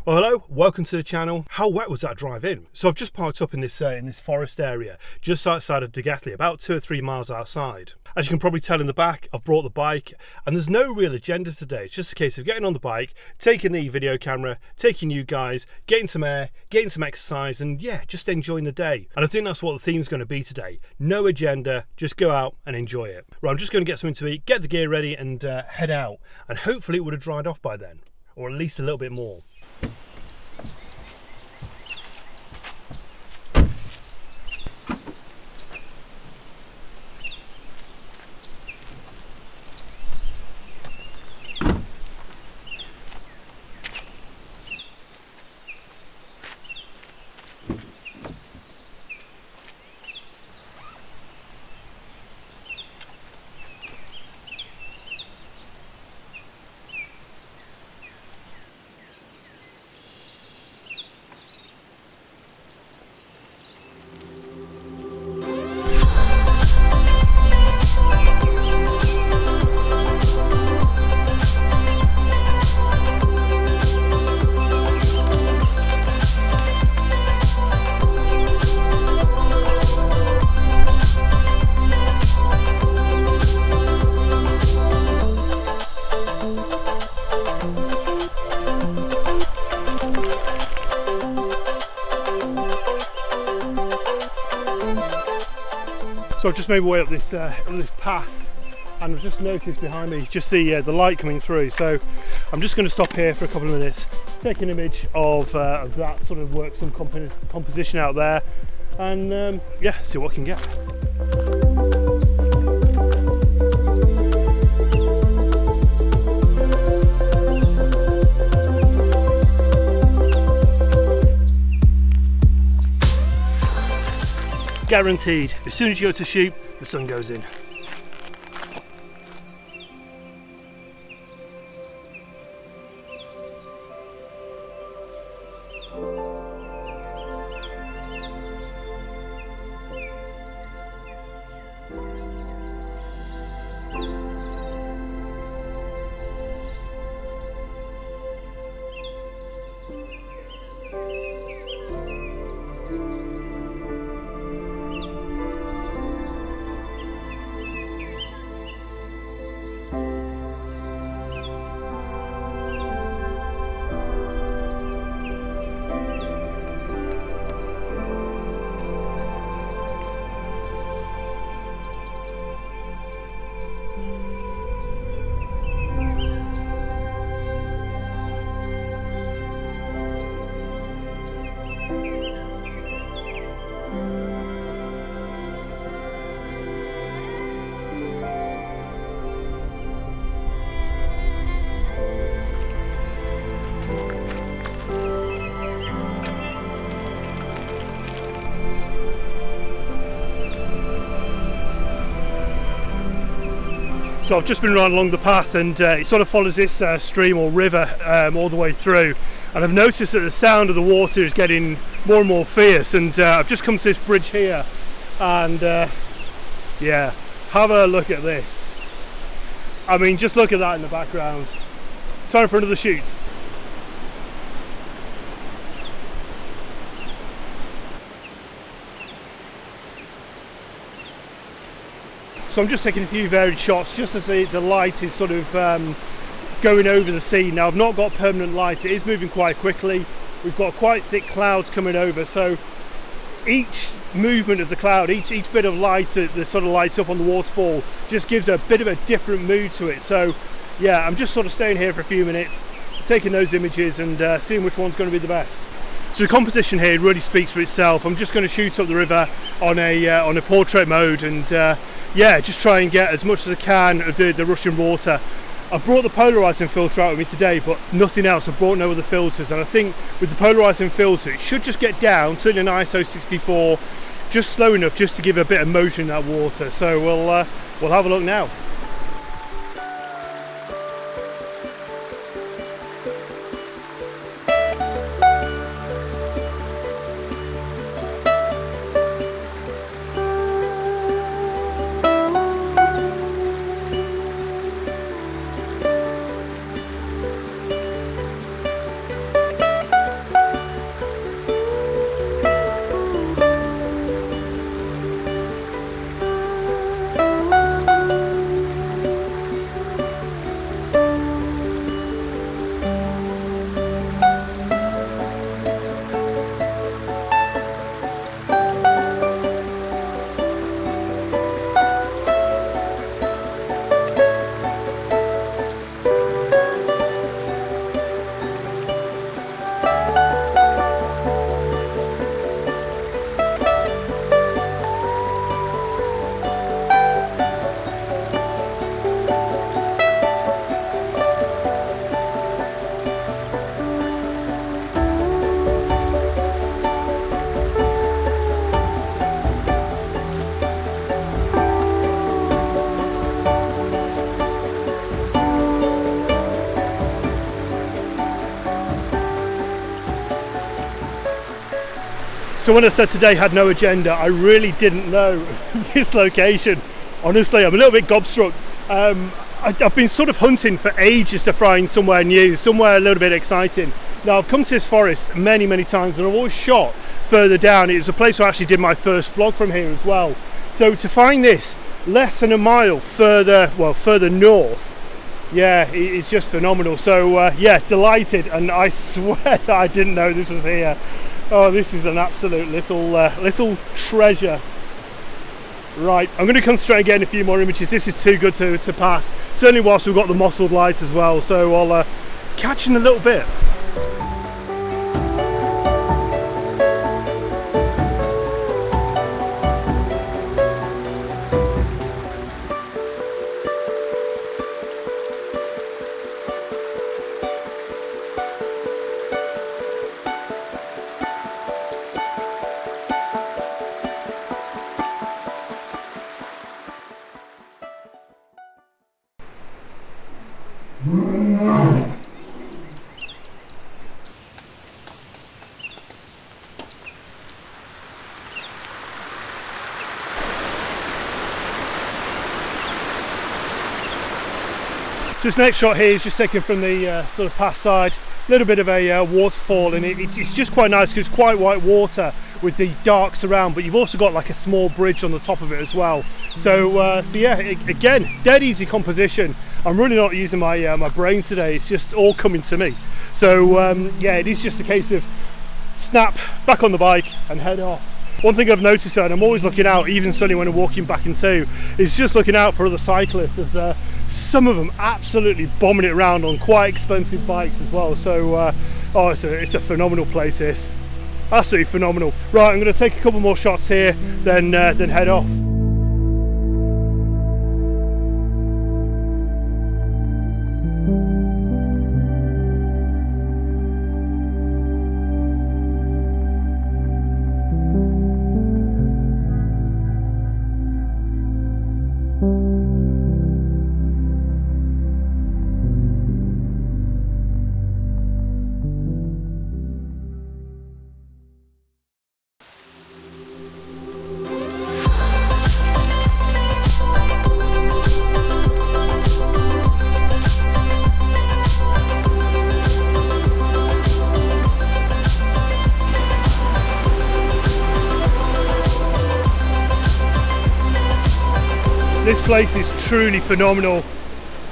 Well, hello, welcome to the channel. How wet was that drive in? So I've just parked up in this forest area just outside of Degathley, about 2 or 3 miles outside. As you can probably tell in the back, I've brought the bike and there's no real agenda today. It's just a case of getting on the bike, taking the video camera, taking you guys, getting some air, getting some exercise, and yeah, just enjoying the day. And I think that's what the theme's going to be today. No agenda, just go out and enjoy it. Right, I'm just going to get something to eat, get the gear ready and head out. And hopefully it would have dried off by then, or at least a little bit more. So I've just made my way up this path, and I've just noticed behind me just the light coming through. So I'm just going to stop here for a couple of minutes, take an image of that, sort of work some composition out there, and yeah, see what I can get. Guaranteed, as soon as you go to shoot, the sun goes in. So I've just been running along the path, and it sort of follows this stream or river all the way through, and I've noticed that the sound of the water is getting more and more fierce, and I've just come to this bridge here, and yeah, have a look at this. I mean, just look at that in the background. Time for another shoot. So I'm just taking a few varied shots just as the light is sort of going over the scene. Now I've not got permanent light, it is moving quite quickly. We've got quite thick clouds coming over, so each movement of the cloud, each bit of light that sort of lights up on the waterfall just gives a bit of a different mood to it. So yeah, I'm just sort of staying here for a few minutes, taking those images and seeing which one's going to be the best. So the composition here really speaks for itself. I'm just going to shoot up the river on a portrait mode, and yeah, just try and get as much as I can of the rushing water. I've brought the polarizing filter out with me today, but nothing else. I've brought no other filters, and I think with the polarizing filter it should just get down, certainly an ISO 64, just slow enough just to give a bit of motion in that water. So we'll have a look now. So when I said today had no agenda, I really didn't know this location. Honestly, I'm a little bit gobstruck. I've been sort of hunting for ages to find somewhere new, somewhere a little bit exciting. Now I've come to this forest many times, and I've always shot further down. It was a place where I actually did my first vlog from here as well. So to find this less than a mile further north, yeah, it's just phenomenal. So yeah, delighted, and I swear that I didn't know this was here. Oh, this is an absolute little treasure. Right, I'm going to concentrate again a few more images. This is too good to pass, certainly whilst we've got the mottled light as well, so I'll catch in a little bit. So this next shot here is just taken from the sort of past side, a little bit of a waterfall, and it's just quite nice because it's quite white water with the darks around, but you've also got like a small bridge on the top of it as well. So yeah, again, dead easy composition. I'm really not using my my brain today, it's just all coming to me. So yeah, it is just a case of snap, back on the bike and head off. One thing I've noticed, and I'm always looking out, even certainly when I'm walking back in two, is just looking out for other cyclists. There's some of them absolutely bombing it around on quite expensive bikes as well. So oh, it's a phenomenal place, this. Absolutely phenomenal. Right, I'm going to take a couple more shots here, then head off. This place is truly phenomenal.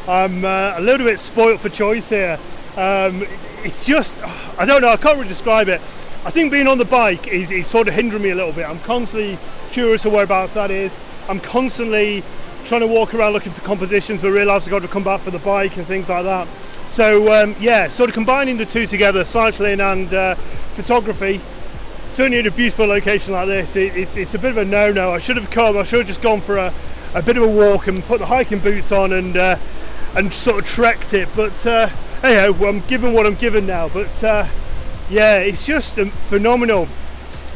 I'm a little bit spoilt for choice here. It's just, I don't know, I can't really describe it. I think being on the bike is sort of hindering me a little bit. I'm constantly curious of whereabouts that is. I'm constantly trying to walk around looking for compositions, but realise I've got to come back for the bike and things like that. So yeah, sort of combining the two together, cycling and photography, certainly in a beautiful location like this, it's a bit of a no-no. I should have just gone for a bit of a walk and put the hiking boots on and sort of trekked it, but anyhow, I'm given what I'm given now. But yeah, it's just phenomenal.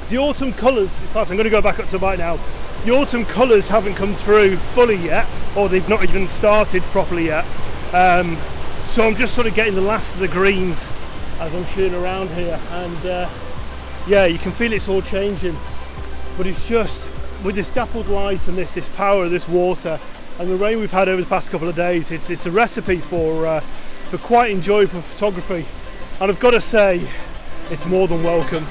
The autumn colours, in fact I'm going to go back up to the bike now, the autumn colours haven't come through fully yet, or they've not even started properly yet, so I'm just sort of getting the last of the greens as I'm shooting around here, and yeah, you can feel it's all changing, but it's just with this dappled light and this power of this water and the rain we've had over the past couple of days, it's a recipe for quite enjoyable photography, and I've got to say it's more than welcome.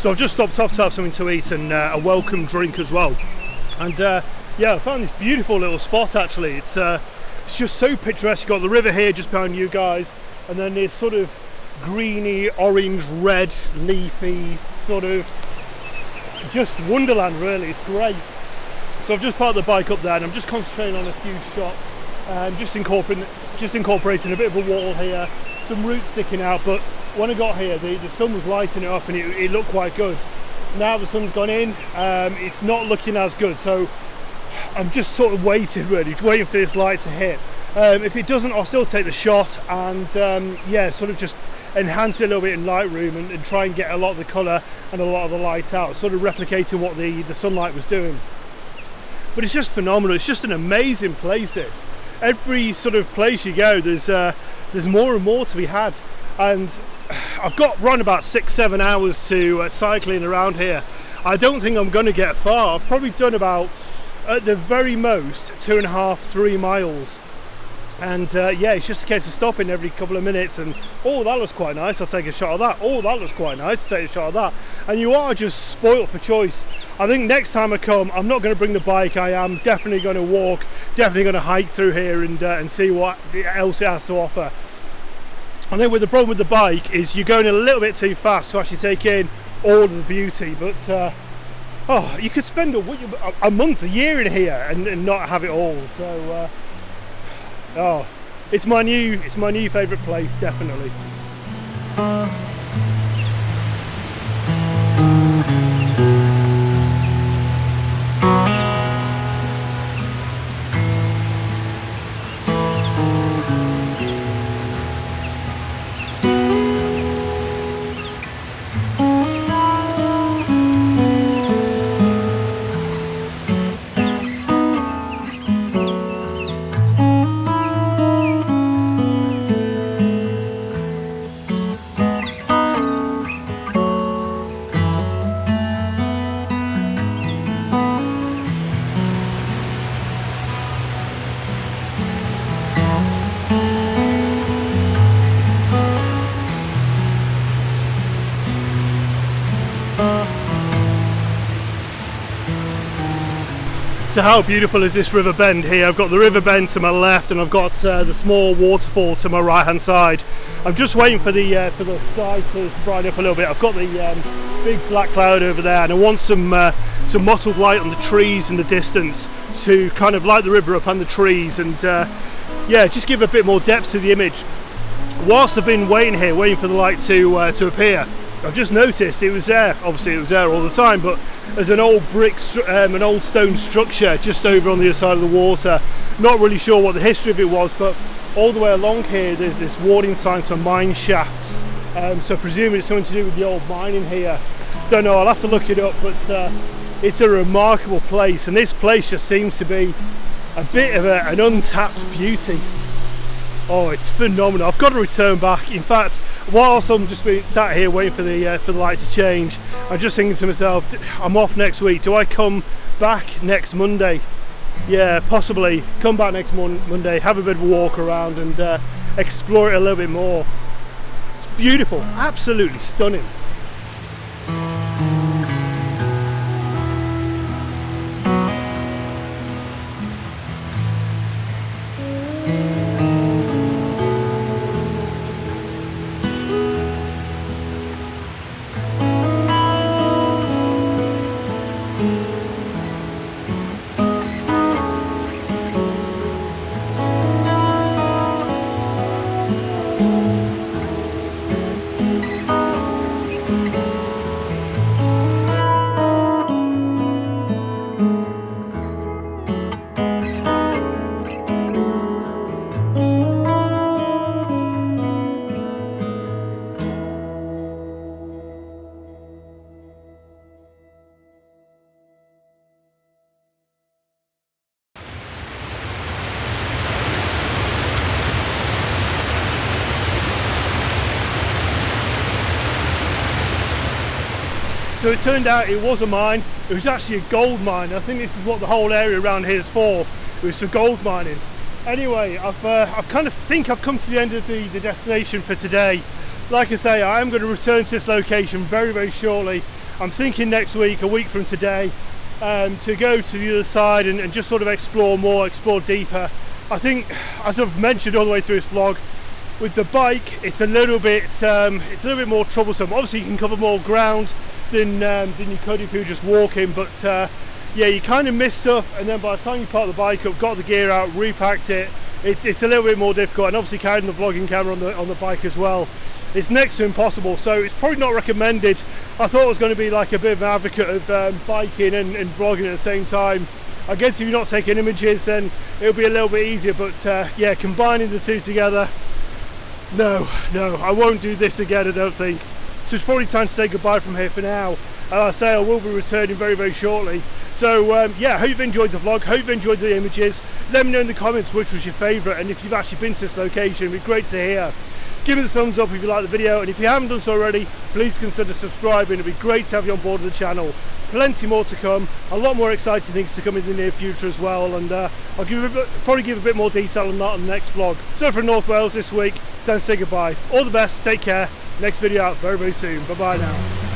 So I've just stopped off to have something to eat and a welcome drink as well. And yeah, I found this beautiful little spot actually. It's just so picturesque. You've got the river here just behind you guys, and then this sort of greeny, orange, red, leafy sort of just wonderland really. It's great. So I've just parked the bike up there and I'm just concentrating on a few shots, just incorporating a bit of a wall here, some roots sticking out. But when I got here, the sun was lighting it up and it looked quite good. Now the sun's gone in, it's not looking as good, so I'm just sort of waiting for this light to hit. If it doesn't, I'll still take the shot and yeah, sort of just enhance it a little bit in Lightroom and try and get a lot of the colour and a lot of the light out, sort of replicating what the sunlight was doing. But it's just phenomenal. It's just an amazing place. Every sort of place you go, there's more and more to be had. And I've got run about 6-7 hours to cycling around here. I don't think I'm going to get far. I've probably done about, at the very most, 2.5-3 miles. And yeah, it's just a case of stopping every couple of minutes and, oh, that looks quite nice, I'll take a shot of that. Oh, that looks quite nice, I'll take a shot of that. And you are just spoilt for choice. I think next time I come, I'm not going to bring the bike. I am definitely going to walk, definitely going to hike through here and see what else it has to offer. I think with the problem with the bike is you're going a little bit too fast to actually take in all of the beauty. But oh, you could spend a month, a year in here and not have it all. So oh, it's my new favourite place, definitely. So how beautiful is this river bend here? I've got the river bend to my left and I've got the small waterfall to my right hand side. I'm just waiting for the sky to brighten up a little bit. I've got the big black cloud over there and I want some mottled light on the trees in the distance to kind of light the river up and the trees and yeah, just give a bit more depth to the image. Whilst I've been waiting here, waiting for the light to appear, I've just noticed it was there. Obviously it was there all the time, but there's an old an old stone structure just over on the other side of the water. Not really sure what the history of it was, but all the way along here there's this warning sign for mine shafts. So presumably it's something to do with the old mining here. Don't know, I'll have to look it up, but it's a remarkable place, and this place just seems to be a bit of an untapped beauty. Oh, it's phenomenal. I've got to return back. In fact, whilst I'm just being sat here waiting for the light to change, I'm just thinking to myself, I'm off next week. Do I come back next Monday? Yeah, possibly. Come back next Monday, have a bit of a walk around and explore it a little bit more. It's beautiful, absolutely stunning. So it turned out it was a mine. It was actually a gold mine. I think this is what the whole area around here is for. It was for gold mining. Anyway, I've kind of think I've come to the end of the destination for today. Like I say, I am going to return to this location very, very shortly. I'm thinking next week, a week from today, to go to the other side and just sort of explore more, explore deeper. I think, as I've mentioned all the way through this vlog, with the bike it's a little bit more troublesome. Obviously you can cover more ground than you could if you were just walking, but yeah, you kind of miss stuff, and then by the time you park the bike up, got the gear out, repacked it, it's a little bit more difficult. And obviously carrying the vlogging camera on the bike as well, it's next to impossible. So it's probably not recommended. I thought it was going to be like a bit of an advocate of biking and vlogging at the same time. I guess if you're not taking images, then it'll be a little bit easier, but yeah, combining the two together, no, I won't do this again, I don't think. So it's probably time to say goodbye from here for now. I say I will be returning very, very shortly. So yeah, hope you've enjoyed the vlog, hope you've enjoyed the images. Let me know in the comments which was your favourite, and if you've actually been to this location, it'd be great to hear. Give me the thumbs up if you like the video, and if you haven't done so already, please consider subscribing. It'd be great to have you on board of the channel. Plenty more to come, a lot more exciting things to come in the near future as well, and I'll probably give a bit more detail on that on the next vlog. So from North Wales this week, time to say goodbye. All the best, take care. Next video out very, very soon. Bye bye now.